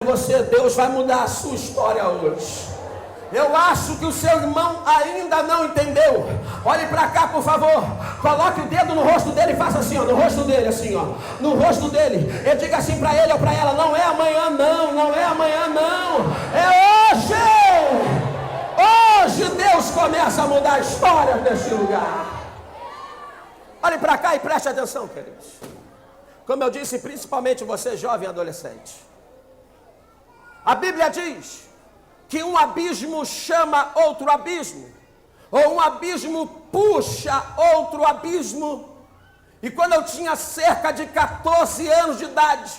você, Deus vai mudar a sua história hoje. Eu acho que o seu irmão ainda não entendeu. Olhe para cá, por favor. Coloque o dedo no rosto dele e faça assim, ó, no rosto dele, assim, ó, no rosto dele. E diga assim para ele ou para ela: não é amanhã não, não é amanhã não, é hoje. Hoje Deus começa a mudar a história deste lugar. Olhe para cá e preste atenção, queridos. Como eu disse, principalmente você jovem e adolescente. A Bíblia diz que um abismo chama outro abismo, ou um abismo puxa outro abismo. E quando eu tinha cerca de 14 anos de idade,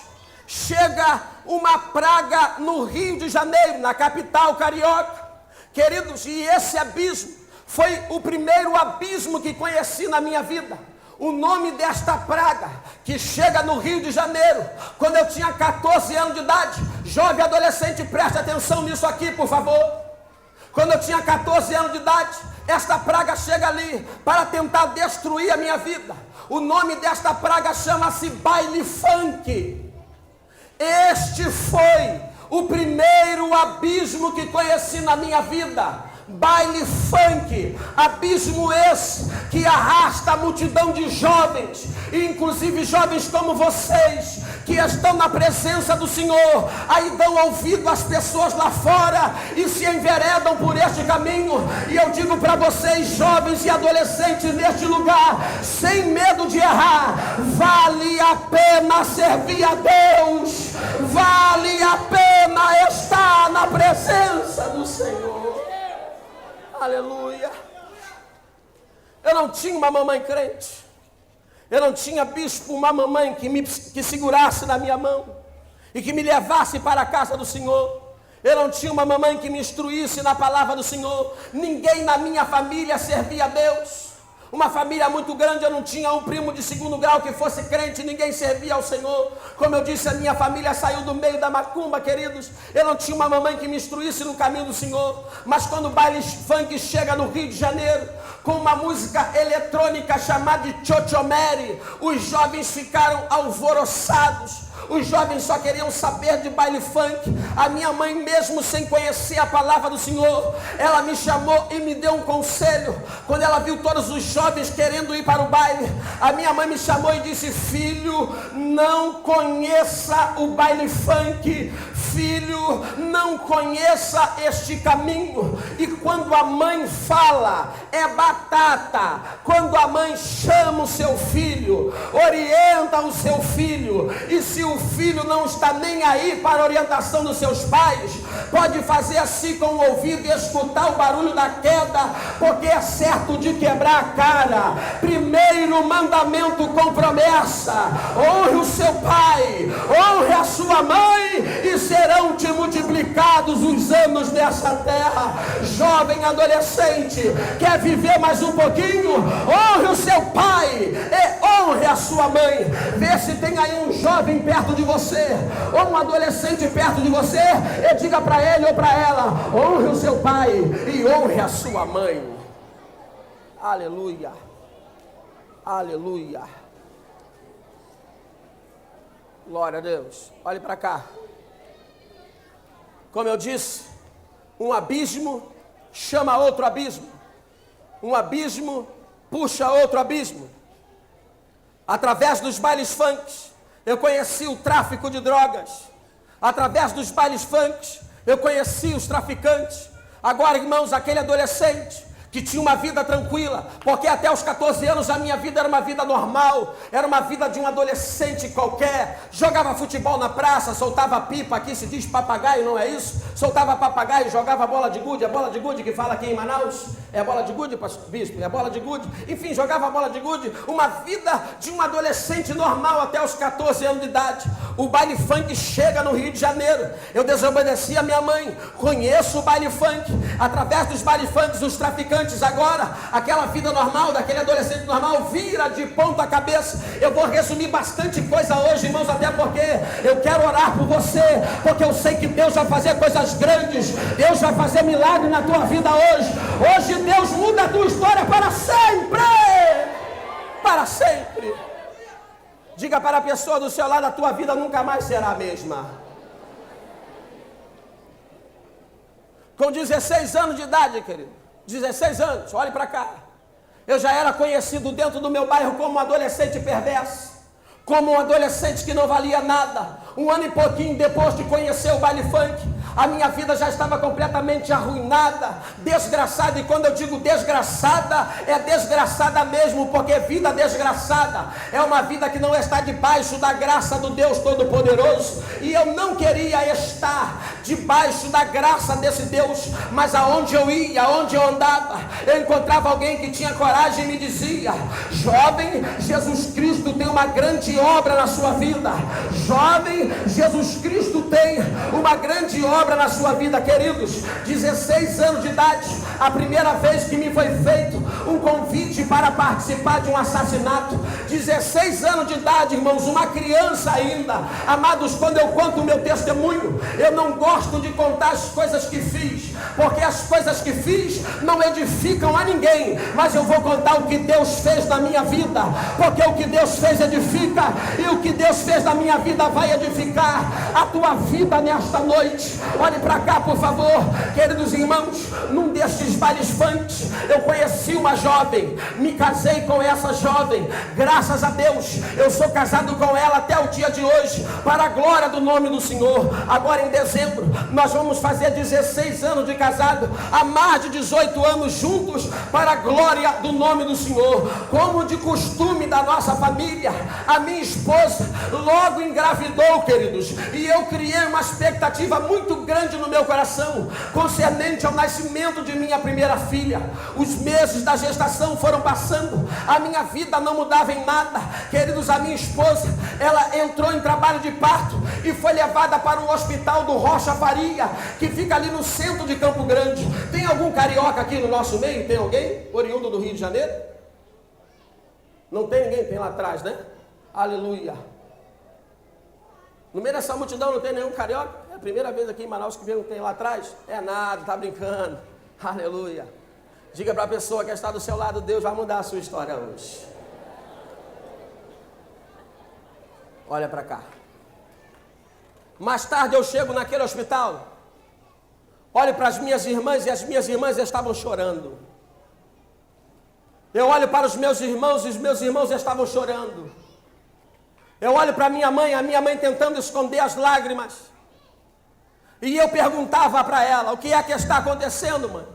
chega uma praga no Rio de Janeiro, na capital carioca. Queridos, e esse abismo foi o primeiro abismo que conheci na minha vida. O nome desta praga que chega no Rio de Janeiro, quando eu tinha 14 anos de idade, jovem adolescente, preste atenção nisso aqui, por favor. Quando eu tinha 14 anos de idade, esta praga chega ali para tentar destruir a minha vida. O nome desta praga chama-se baile funk. Este foi o primeiro abismo que conheci na minha vida. Baile funk, abismo esse que arrasta a multidão de jovens, inclusive jovens como vocês, que estão na presença do Senhor, aí dão ouvido às pessoas lá fora e se enveredam por este caminho. E eu digo para vocês, jovens e adolescentes neste lugar, sem medo de errar, vale a pena servir a Deus, vale a pena estar na presença do Senhor. Aleluia. Eu não tinha uma mamãe crente. Eu não tinha bispo, uma mamãe que segurasse na minha mão e que me levasse para a casa do Senhor. Eu não tinha uma mamãe que me instruísse na palavra do Senhor. Ninguém na minha família servia a Deus. Uma família muito grande, eu não tinha um primo de segundo grau que fosse crente, ninguém servia ao Senhor. Como eu disse, a minha família saiu do meio da macumba, queridos. Eu não tinha uma mamãe que me instruísse no caminho do Senhor. Mas quando o baile funk chega no Rio de Janeiro, com uma música eletrônica chamada de Chochomere, os jovens ficaram alvoroçados. Os jovens só queriam saber de baile funk. A minha mãe, mesmo sem conhecer a palavra do Senhor, ela me chamou e me deu um conselho. Quando ela viu todos os jovens querendo ir para o baile, a minha mãe me chamou e disse: filho, não conheça o baile funk. Filho, não conheça este caminho. E quando a mãe fala, é batata. Quando a mãe chama o seu filho, orienta o seu filho, e se o filho não está nem aí para a orientação dos seus pais, pode fazer assim com o ouvido e escutar o barulho da queda, porque é certo de quebrar a cara. Primeiro mandamento com promessa: honre o seu pai, honre a sua mãe, e serão te multiplicados os anos dessa terra. Jovem adolescente, quer viver mais um pouquinho? Honre o seu pai e honre a sua mãe. Vê se tem aí um jovem perto de você, ou um adolescente perto de você, e diga para ele ou para ela: honre o seu pai e honre a sua mãe. Aleluia, aleluia, glória a Deus. Olhe para cá. Como eu disse, um abismo chama outro abismo. Um abismo puxa outro abismo. Através dos bailes funks, eu conheci o tráfico de drogas. Através dos bailes funks, eu conheci os traficantes. Agora, irmãos, aquele adolescente que tinha uma vida tranquila, porque até os 14 anos a minha vida era uma vida normal, era uma vida de um adolescente qualquer, jogava futebol na praça, soltava pipa, aqui se diz papagaio, não é isso? Soltava papagaio, jogava bola de gude, é bola de gude que fala aqui em Manaus, é bola de gude, bispo, é bola de gude, enfim, jogava bola de gude, uma vida de um adolescente normal até os 14 anos de idade. O baile funk chega no Rio de Janeiro, eu desobedeci a minha mãe, conheço o baile funk, através dos baile funks, os traficantes. Agora, aquela vida normal, daquele adolescente normal, vira de ponta cabeça. Eu vou resumir bastante coisa hoje, irmãos, até porque eu quero orar por você, porque eu sei que Deus vai fazer coisas grandes, Deus vai fazer milagre na tua vida hoje. Hoje Deus muda a tua história para sempre. Para sempre. Diga para a pessoa do seu lado: a tua vida nunca mais será a mesma. Com 16 anos de idade, querido, 16 anos, olhe para cá, eu já era conhecido dentro do meu bairro como um adolescente perverso, como um adolescente que não valia nada. Um ano e pouquinho depois de conhecer o baile funk, a minha vida já estava completamente arruinada, desgraçada. E quando eu digo desgraçada, é desgraçada mesmo, porque vida desgraçada é uma vida que não está debaixo da graça do Deus Todo-Poderoso. E eu não queria estar debaixo da graça desse Deus, mas aonde eu ia, aonde eu andava, eu encontrava alguém que tinha coragem e me dizia: jovem, Jesus Cristo tem uma grande obra na sua vida. Jovem, Jesus Cristo tem uma grande obra na sua vida, queridos. 16 anos de idade, a primeira vez que me foi feito um convite para participar de um assassinato. 16 anos de idade, irmãos, uma criança ainda. Amados, quando eu conto o meu testemunho, eu não gosto de contar as coisas que fiz, porque as coisas que fiz não edificam a ninguém, mas eu vou contar o que Deus fez na minha vida, porque o que Deus fez edifica, e o que Deus fez na minha vida vai edificar a tua vida nesta noite. Olhe para cá, por favor, queridos irmãos. Num destes bailes funk, eu conheci uma jovem, me casei com essa jovem, graças a Deus, eu sou casado com ela até o dia de hoje, para a glória do nome do Senhor. Agora em dezembro, nós vamos fazer 16 anos de casado, há mais de 18 anos juntos, para a glória do nome do Senhor. Como de costume da nossa família, a minha esposa logo engravidou, queridos, e eu criei uma expectativa muito grande no meu coração, concernente ao nascimento de minha primeira filha. Os meses da gestação foram passando, a minha vida não mudava em nada, queridos. A minha esposa, ela entrou em trabalho de parto e foi levada para o hospital do Rocha Faria, que fica ali no centro de Campo Grande. Tem algum carioca aqui no nosso meio? Tem alguém? Oriundo do Rio de Janeiro? Não tem ninguém? Tem lá atrás, né? Aleluia. No meio dessa multidão não tem nenhum carioca? É a primeira vez aqui em Manaus que vem, tem lá atrás? É nada, tá brincando. Aleluia. Diga para a pessoa que está do seu lado: Deus vai mudar a sua história hoje. Olha para cá. Mais tarde eu chego naquele hospital, olho para as minhas irmãs e as minhas irmãs estavam chorando. Eu olho para os meus irmãos e os meus irmãos estavam chorando. Eu olho para a minha mãe tentando esconder as lágrimas. E eu perguntava para ela: o que é que está acontecendo, mãe?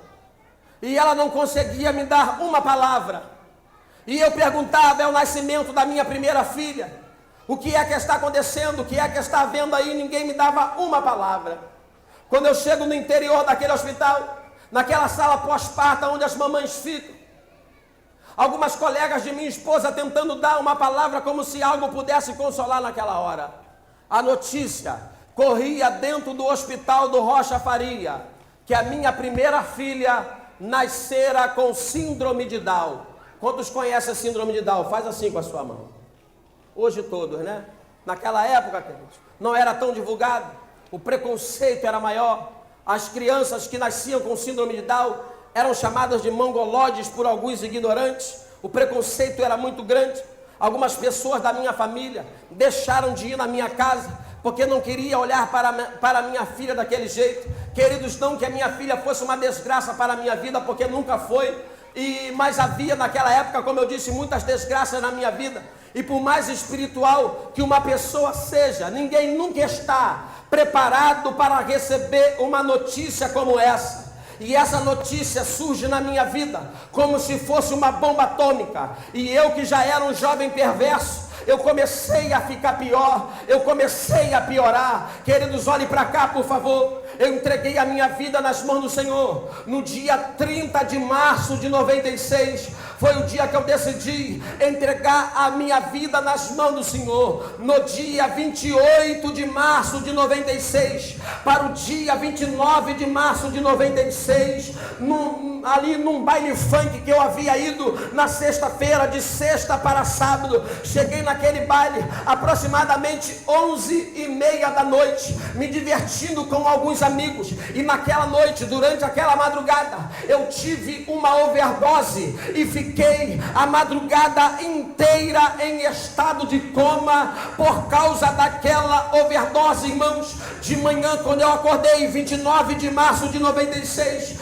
E ela não conseguia me dar uma palavra. E eu perguntava: é o nascimento da minha primeira filha. O que é que está acontecendo? O que é que está havendo aí? Ninguém me dava uma palavra. Quando eu chego no interior daquele hospital, naquela sala pós-parto onde as mamães ficam, algumas colegas de minha esposa tentando dar uma palavra como se algo pudesse consolar naquela hora. A notícia corria dentro do hospital do Rocha Faria que a minha primeira filha nascera com síndrome de Down. Quantos conhecem a síndrome de Down? Faz assim com a sua mão. Hoje todos, né? Naquela época, queridos, não era tão divulgado, o preconceito era maior. As crianças que nasciam com síndrome de Down eram chamadas de mongoloides por alguns ignorantes. O preconceito era muito grande. Algumas pessoas da minha família deixaram de ir na minha casa, porque não queria olhar para a minha filha daquele jeito. Queridos, não que a minha filha fosse uma desgraça para a minha vida, porque nunca foi. Mas havia naquela época, como eu disse, muitas desgraças na minha vida. E por mais espiritual que uma pessoa seja, ninguém nunca está preparado para receber uma notícia como essa. E essa notícia surge na minha vida como se fosse uma bomba atômica. E eu, que já era um jovem perverso, eu comecei a ficar pior, eu comecei a piorar. Queridos, olhe para cá, por favor. Eu entreguei a minha vida nas mãos do Senhor no dia 30 de março de 96. Foi o dia que eu decidi entregar a minha vida nas mãos do Senhor. No dia 28 de março de 96 para o dia 29 de março de 96, ali num baile funk que eu havia ido na sexta-feira, de sexta para sábado. Cheguei naquele baile aproximadamente 11h30 da noite, me divertindo com alguns amigos. E naquela noite, durante aquela madrugada, eu tive uma overdose e fiquei fiquei a madrugada inteira em estado de coma por causa daquela overdose, irmãos. De manhã, quando eu acordei, 29 de março de 96,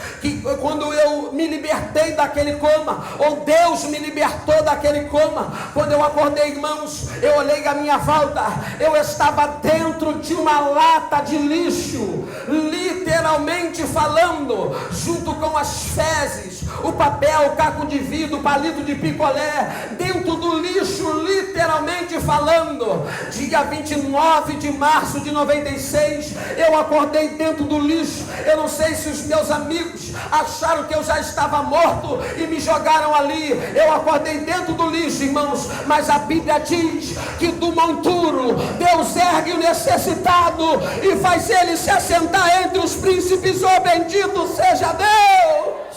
quando eu me libertei daquele coma, ou Deus me libertou daquele coma, quando eu acordei, irmãos, eu olhei à minha volta, eu estava dentro de uma lata de lixo, literalmente falando, junto com as fezes, o papel, o caco de vidro, o palito de picolé, dentro do lixo, literalmente falando. Dia 29 de março de 96, eu acordei dentro do lixo. Eu não sei se os meus amigos acharam que eu já estava morto e me jogaram ali. Eu acordei dentro do lixo, irmãos, mas a Bíblia diz que do monturo Deus ergue o necessitado e faz ele se assentar entre os príncipes. Oh, bendito seja Deus!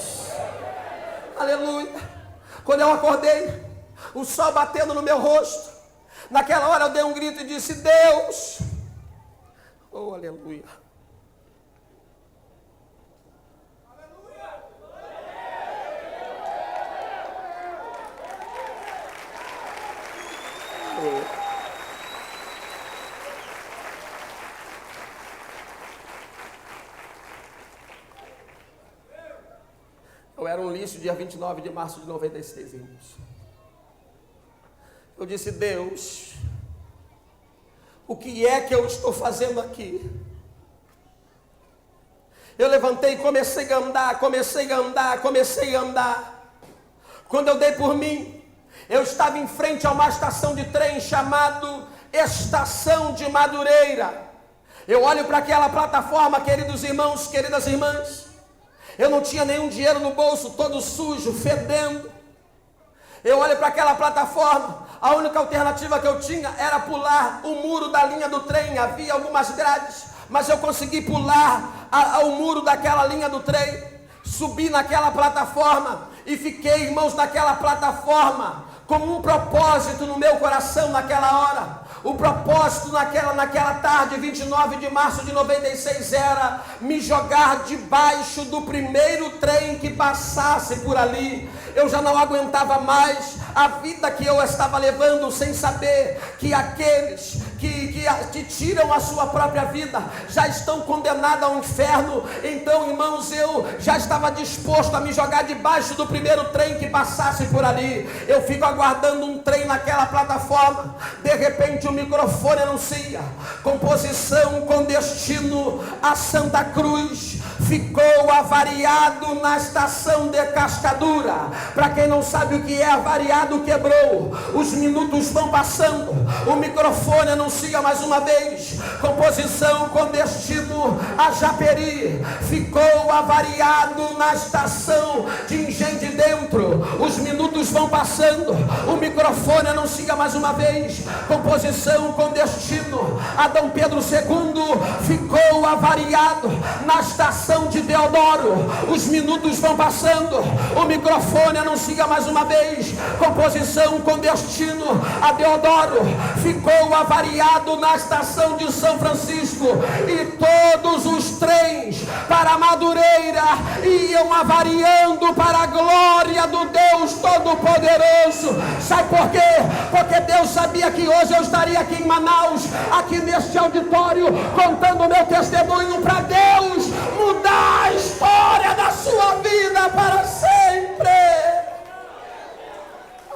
Aleluia. Quando eu acordei, o sol batendo no meu rosto, naquela hora eu dei um grito e disse: Deus! Oh, aleluia. Eu era um lixo dia 29 de março de 96, irmãos. Eu disse: Deus, o que é que eu estou fazendo aqui? Eu levantei e comecei a andar. Quando eu dei por mim, eu estava em frente a uma estação de trem chamado Estação de Madureira. Eu olho para aquela plataforma, queridos irmãos, queridas irmãs. Eu não tinha nenhum dinheiro no bolso, todo sujo, fedendo. Eu olho para aquela plataforma, a única alternativa que eu tinha era pular o muro da linha do trem. Havia algumas grades, mas eu consegui pular o muro daquela linha do trem. Subi naquela plataforma e fiquei, irmãos, naquela plataforma com um propósito no meu coração naquela hora. O propósito naquela tarde, 29 de março de 96, era me jogar debaixo do primeiro trem que passasse por ali. Eu já não aguentava mais a vida que eu estava levando, sem saber que aqueles que tiram a sua própria vida já estão condenados ao inferno. Então, irmãos, eu já estava disposto a me jogar debaixo do primeiro trem que passasse por ali. Eu fico aguardando um trem naquela plataforma. De repente o microfone anuncia: composição com destino a Santa Cruz ficou avariado na estação de Cascadura. Para quem não sabe o que é avariado, quebrou. Os minutos vão passando, o microfone anuncia mais uma vez: composição com destino a Japeri ficou avariado na estação de Engenho de Dentro. Os minutos vão passando, o microfone anuncia mais uma vez: composição com destino a Dom Pedro II ficou avariado na estação de Deodoro. Os minutos vão passando, o microfone anuncia mais uma vez: composição com destino a Deodoro ficou avariado na estação de São Francisco. E todos os trens para Madureira iam avariando para a glória do Deus Todo-Poderoso. Sabe por quê? Porque Deus sabia que hoje eu estaria aqui em Manaus, aqui neste auditório, contando o meu testemunho para Deus mudar a história da sua vida para sempre.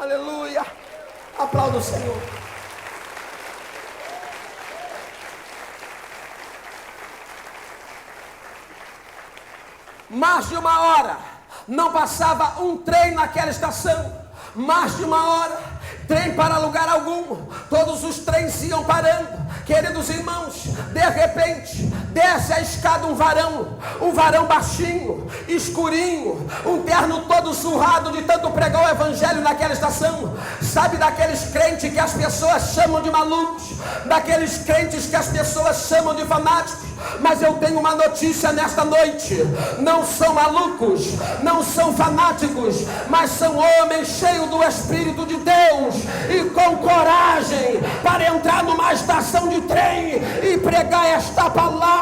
Aleluia. Aplauda o Senhor. Mais de uma hora não passava um trem naquela estação. Mais de uma hora, trem para lugar algum. Todos os trens iam parando. Queridos irmãos, de repente desce a escada um varão baixinho, escurinho, um terno todo surrado de tanto pregar o evangelho naquela estação. Sabe daqueles crentes que as pessoas chamam de malucos, daqueles crentes que as pessoas chamam de fanáticos? Mas eu tenho uma notícia nesta noite: não são malucos, não são fanáticos, mas são homens cheios do Espírito de Deus e com coragem para entrar numa estação de trem e pregar esta palavra,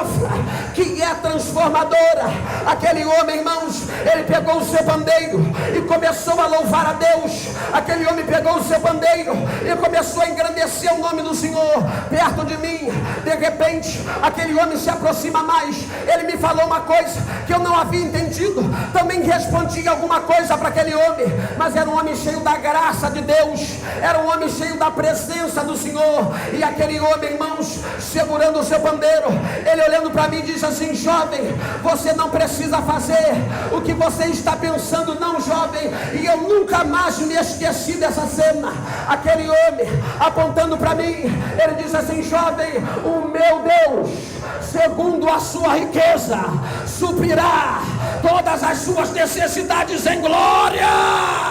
que é fé transformadora. Aquele homem, irmãos, ele pegou o seu pandeiro e começou a louvar a Deus. Aquele homem pegou o seu pandeiro e começou a engrandecer o nome do Senhor perto de mim. De repente, aquele homem se aproxima mais. Ele me falou uma coisa que eu não havia entendido. Também respondi alguma coisa para aquele homem, mas era um homem cheio da graça de Deus, era um homem cheio da presença do Senhor. E aquele homem, irmãos, segurando o seu pandeiro, ele olhando para mim diz assim: jovem, você não precisa fazer o que você está pensando, não, jovem. E eu nunca mais me esqueci dessa cena. Aquele homem apontando para mim, ele diz assim: jovem, o meu Deus, segundo a sua riqueza, suprirá todas as suas necessidades em glória.